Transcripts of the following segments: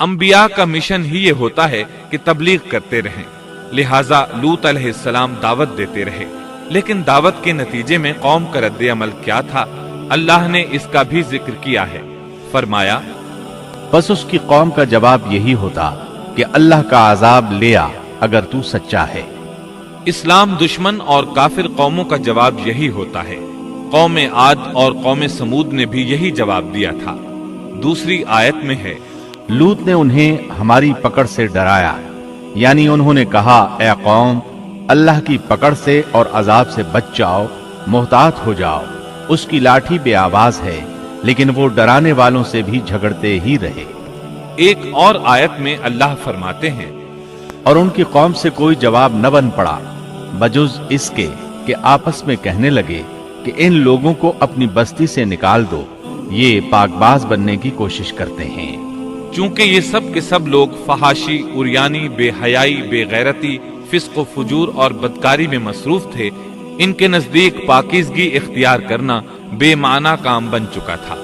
انبیاء کا مشن ہی یہ ہوتا ہے کہ تبلیغ کرتے رہیں، لہٰذا لوط علیہ السلام دعوت دیتے رہے، لیکن دعوت کے نتیجے میں قوم کا رد عمل کیا تھا، اللہ نے اس کا بھی ذکر کیا ہے۔ فرمایا، بس اس کی قوم کا جواب یہی ہوتا کہ اللہ کا عذاب لے آ اگر تو سچا ہے۔ اسلام دشمن اور کافر قوموں کا جواب یہی ہوتا ہے۔ قوم عاد اور قوم سمود نے بھی یہی جواب دیا تھا۔ دوسری آیت میں ہے، لوط نے انہیں ہماری پکڑ سے ڈرایا، یعنی انہوں نے کہا، اے قوم، اللہ کی پکڑ سے اور عذاب سے بچ جاؤ، محتاط ہو جاؤ، اس کی لاٹھی بے آواز ہے، لیکن وہ ڈرانے والوں سے بھی جھگڑتے ہی رہے۔ ایک اور آیت میں اللہ فرماتے ہیں، اور ان کی قوم سے کوئی جواب نہ بن پڑا بجز اس کے کہ آپس میں کہنے لگے کہ ان لوگوں کو اپنی بستی سے نکال دو، یہ پاک باز بننے کی کوشش کرتے ہیں۔ چونکہ یہ سب کے سب لوگ فحاشی، عریانی، بے حیائی، بے غیرتی، فسق و فجور اور بدکاری میں مصروف تھے، ان کے نزدیک پاکیزگی اختیار کرنا بے معنی کام بن چکا تھا۔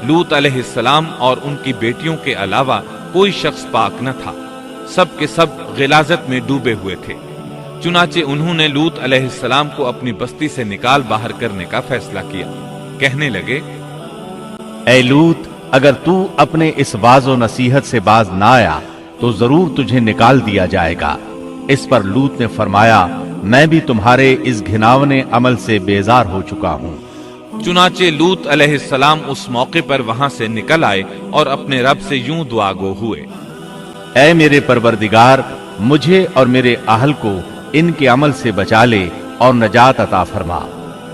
لوط علیہ السلام اور ان کی بیٹیوں کے علاوہ کوئی شخص پاک نہ تھا، سب کے سب غلاظت میں ڈوبے ہوئے تھے۔ چنانچہ انہوں نے لوط علیہ السلام کو اپنی بستی سے نکال باہر کرنے کا فیصلہ کیا۔ کہنے لگے، اے لوط، اگر تو اپنے اس واعظ و نصیحت سے باز نہ آیا تو ضرور تجھے نکال دیا جائے گا۔ اس پر لوط نے فرمایا، میں بھی تمہارے اس گھناونے عمل سے بیزار ہو چکا ہوں۔ چنانچہ لوط علیہ السلام اس موقع پر وہاں سے نکل آئے اور اپنے رب سے یوں دعا گو ہوئے، اے میرے پروردگار، مجھے اور میرے اہل کو ان کے عمل سے بچا لے اور نجات عطا فرما۔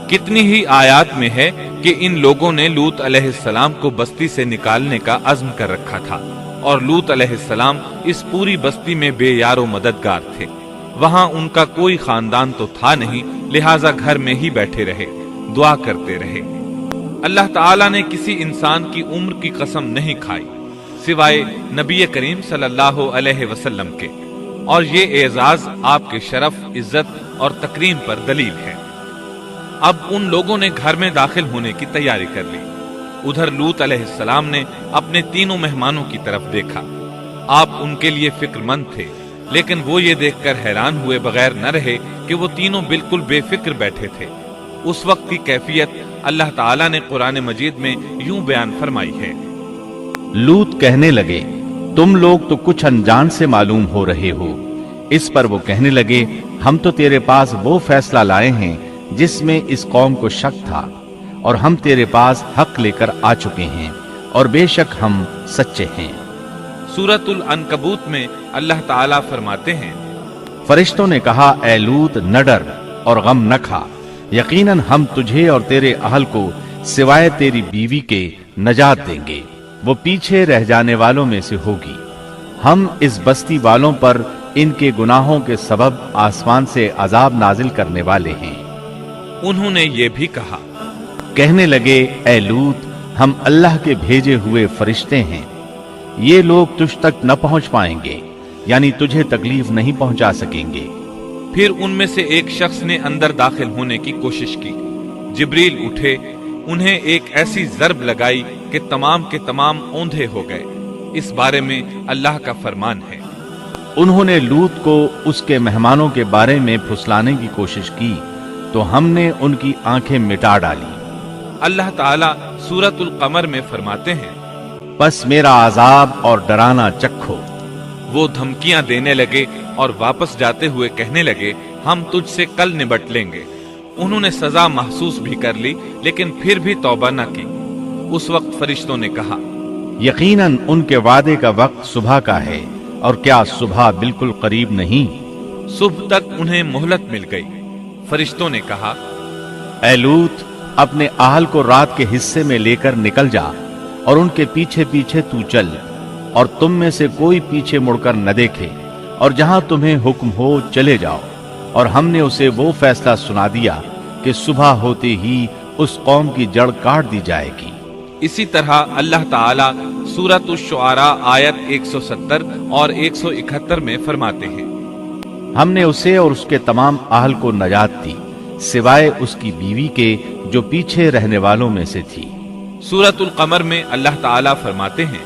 کتنی ہی آیات میں ہے کہ ان لوگوں نے لوط علیہ السلام کو بستی سے نکالنے کا عزم کر رکھا تھا، اور لوط علیہ السلام اس پوری بستی میں بے یار و مددگار تھے۔ وہاں ان کا کوئی خاندان تو تھا نہیں، لہٰذا گھر میں ہی بیٹھے رہے، دعا کرتے رہے۔ اللہ تعالیٰ نے کسی انسان کی عمر کی قسم نہیں کھائی سوائے نبی کریم صلی اللہ علیہ وسلم کے، اور یہ اعزاز آپ کے شرف، عزت اور تکریم پر دلیل ہے۔ اب ان لوگوں نے گھر میں داخل ہونے کی تیاری کر لی۔ ادھر لوط علیہ السلام نے اپنے تینوں مہمانوں کی طرف دیکھا۔ آپ ان کے لیے فکر مند تھے، لیکن وہ یہ دیکھ کر حیران ہوئے بغیر نہ رہے کہ وہ تینوں بالکل بے فکر بیٹھے تھے۔ اس وقت کی کیفیت اللہ تعالیٰ نے قرآن مجید میں یوں بیان فرمائی ہے، لوط کہنے لگے، تم لوگ تو کچھ انجان سے معلوم ہو رہے ہو۔ اس پر وہ کہنے لگے، ہم تو تیرے پاس وہ فیصلہ لائے ہیں جس میں اس قوم کو شک تھا، اور ہم تیرے پاس حق لے کر آ چکے ہیں، اور بے شک ہم سچے ہیں۔ سورۃ العنکبوت میں اللہ تعالیٰ فرماتے ہیں، فرشتوں نے کہا، اے لوط، نہ ڈر اور غم نہ کھا، یقیناً ہم تجھے اور تیرے اہل کو سوائے تیری بیوی کے نجات دیں گے، وہ پیچھے رہ جانے والوں میں سے ہوگی۔ ہم اس بستی والوں پر ان کے گناہوں کے سبب آسمان سے عذاب نازل کرنے والے ہیں۔ انہوں نے یہ بھی کہا، کہنے لگے، اے لوط، ہم اللہ کے بھیجے ہوئے فرشتے ہیں، یہ لوگ تجھ تک نہ پہنچ پائیں گے، یعنی تجھے تکلیف نہیں پہنچا سکیں گے۔ پھر ان میں سے ایک شخص نے اندر داخل ہونے کی کوشش کی۔ جبریل اٹھے، انہیں ایک ایسی ضرب لگائی کہ تمام کے تمام اوندھے ہو گئے۔ اس بارے میں اللہ کا فرمان ہے، انہوں نے لوط کو اس کے مہمانوں کے بارے میں پھسلانے کی کوشش کی تو ہم نے ان کی آنکھیں مٹا ڈالی۔ اللہ تعالیٰ سورۃ القمر میں فرماتے ہیں، بس میرا عذاب اور ڈرانا چکھو۔ وہ دھمکیاں دینے لگے اور واپس جاتے ہوئے کہنے لگے، ہم تجھ سے کل نبٹ لیں گے۔ انہوں نے سزا محسوس بھی کر لی، لیکن پھر بھی توبہ نہ کی۔ اس وقت فرشتوں نے کہا، یقیناً ان کے وعدے کا وقت صبح کا ہے، اور کیا صبح بالکل قریب نہیں؟ صبح تک انہیں مہلت مل گئی۔ فرشتوں نے کہا، اے لوط، اپنے اہل کو رات کے حصے میں لے کر نکل جا، اور ان کے پیچھے پیچھے تو چل، اور تم میں سے کوئی پیچھے مڑ کر نہ دیکھے، اور جہاں تمہیں حکم ہو چلے جاؤ۔ اور ہم نے اسے وہ فیصلہ سنا دیا کہ صبح ہوتے ہی اس قوم کی جڑ کاٹ دی جائے گی۔ اسی طرح اللہ تعالیٰ سورۃ الشعراء آیت 170 اور 171 میں فرماتے ہیں، ہم نے اسے اور اس کے تمام اہل کو نجات دی، سوائے اس کی بیوی کے جو پیچھے رہنے والوں میں سے تھی۔ سورۃ القمر میں اللہ تعالیٰ فرماتے ہیں،